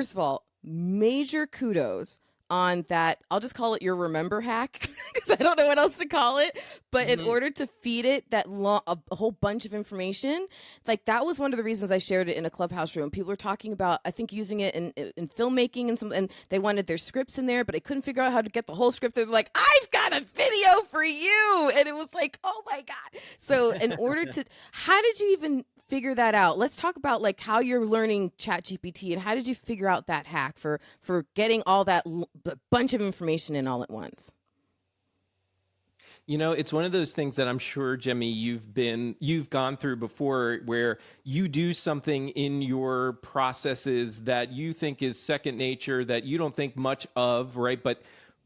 First of all, major kudos on that. I'll just call it your remember hack because I don't know what else to call it. But in Mhm. order to feed it a whole bunch of information, like that was one of the reasons I shared it in a clubhouse room. People were talking about, I think, using it in filmmaking and they wanted their scripts in there, but I couldn't figure out how to get the whole script. They're like, I've got a video for you, and it was like, oh my god. So in order to, how did you even figure that out? Let's talk about like how you're learning chat gpt and how did you figure out that hack for getting all that bunch of information in all at once. You know, it's one of those things that I'm sure, Jemmy, you've gone through before, where you do something in your processes that you think is second nature, that you don't think much of, right? But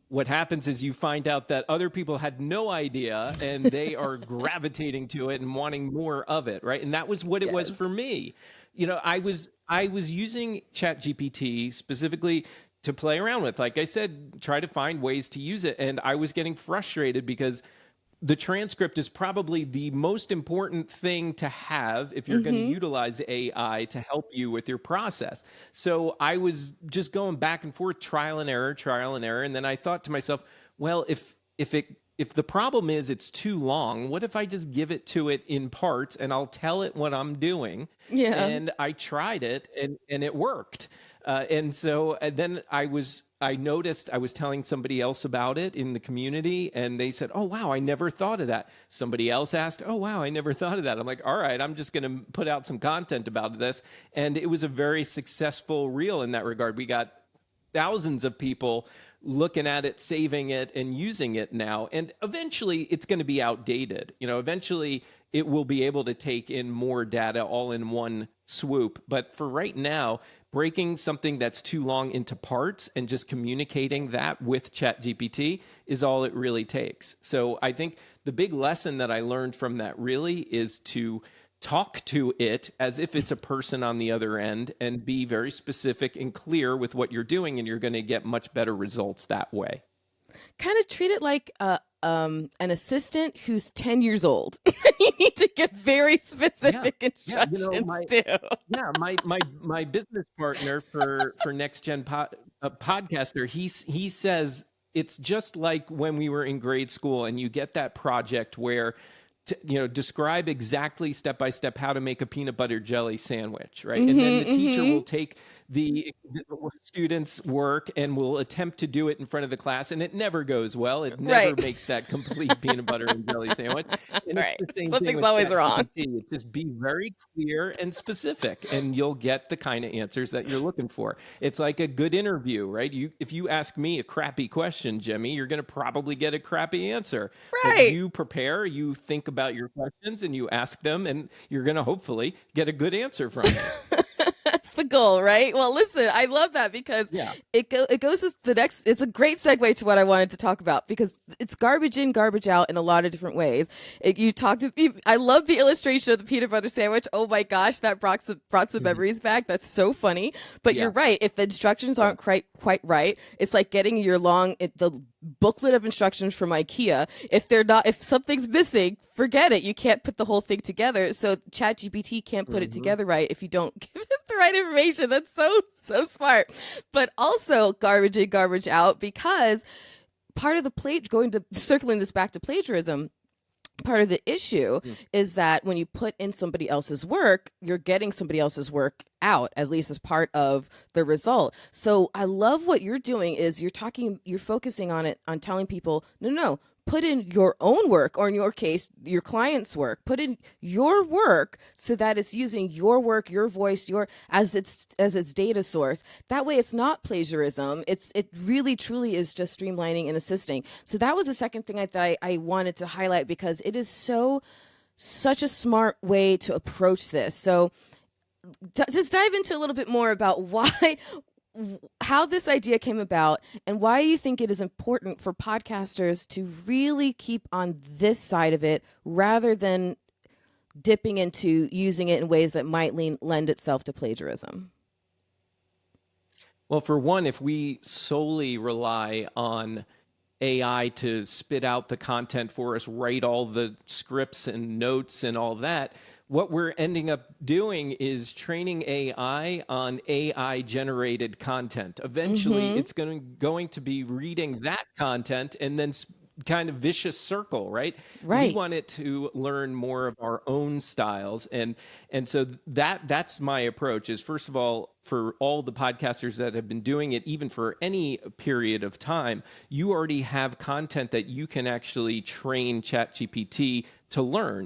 what happens is you find out that other people had no idea and they are gravitating to it and wanting more of it, right? And that was what it was for Yes. me. You know, I was using ChatGPT specifically to play around with. Like I said, try to find ways to use it. And I was getting frustrated because the transcript is probably the most important thing to have if you're going to Mm-hmm. utilize AI to help you with your process. So I was just going back and forth, trial and error, trial and error. And then I thought to myself, well, if the problem is it's too long, what if I just give it to it in parts and I'll tell it what I'm doing? Yeah. And I tried it and it worked. And then I noticed I was telling somebody else about it in the community, and they said, "Oh, wow, I never thought of that." Somebody else asked, "Oh, wow, I never thought of that." I'm like, "All right, I'm just going to put out some content about this." And it was a very successful reel in that regard. We got thousands of people looking at it, saving it, and using it now. And eventually it's going to be outdated. You know, eventually it will be able to take in more data all in one swoop. But for right now, breaking something that's too long into parts and just communicating that with ChatGPT is all it really takes. So I think the big lesson that I learned from that really is to talk to it as if it's a person on the other end and be very specific and clear with what you're doing, and you're going to get much better results that way. Kind of treat it like an assistant who's 10 years old. You need to get very Yeah. specific Yeah, you know, instructions too. my business partner for Next Gen Podcaster, he says it's just like when we were in grade school and you get that project where describe exactly step by step how to make a peanut butter jelly sandwich, right? And then the Mm-hmm, teacher will mm-hmm. take the student's work and will attempt to do it in front of the class, and it never goes well. It never Right. makes that complete peanut butter and jelly sandwich. And it's Right. the same thing Something's with always wrong. ChatGPT. It's just be very clear and specific, and you'll get the kind of answers that you're looking for. It's like a good interview, right? If you ask me a crappy question, Jimmy, you're going to probably get a crappy answer. But Right. you prepare, you think about your questions, and you ask them, and you're going to hopefully get a good answer from me. That's the goal, right? Well, listen, I love that because Yeah. it goes to the next. It's a great segue to what I wanted to talk about because it's garbage in, garbage out in a lot of different ways. You talked to me. I love the illustration of the peanut butter sandwich. Oh my gosh, that brought some Mhm. memories back. That's so funny. But you're Yeah. right. If the instructions Yeah. aren't quite right, it's like getting the booklet of instructions from IKEA. If something's missing, forget it. You can't put the whole thing together. So ChatGPT can't put it Mhm. together right if you don't give it the right information. That's so smart. But also garbage in, garbage out because part of the going to circling this back to plagiarism, part of the issue Mm. is that when you put in somebody else's work, you're getting somebody else's work out, at least as part of the result. So I love what you're doing is you're focusing on it, on telling people, no, put in your own work, or in your case, your client's work. Put in your work so that it's using your work, your voice, your as its data source. That way it's not plagiarism. It really truly is just streamlining and assisting. So that was the second thing I wanted to highlight because it is such a smart way to approach this. So just dive into a little bit more about why how this idea came about and why you think it is important for podcasters to really keep on this side of it rather than dipping into using it in ways that might lend itself to plagiarism. Well, for one, if we solely rely on AI to spit out the content for us, write all the scripts and notes and all that, what we're ending up doing is training AI on AI generated content. Eventually, Mhm. it's going to be reading that content and then kind of vicious circle, right? We Right. want it to learn more of our own styles, and so that's my approach. Is first of all, for all the podcasters that have been doing it, even for any period of time, you already have content that you can actually train ChatGPT to learn.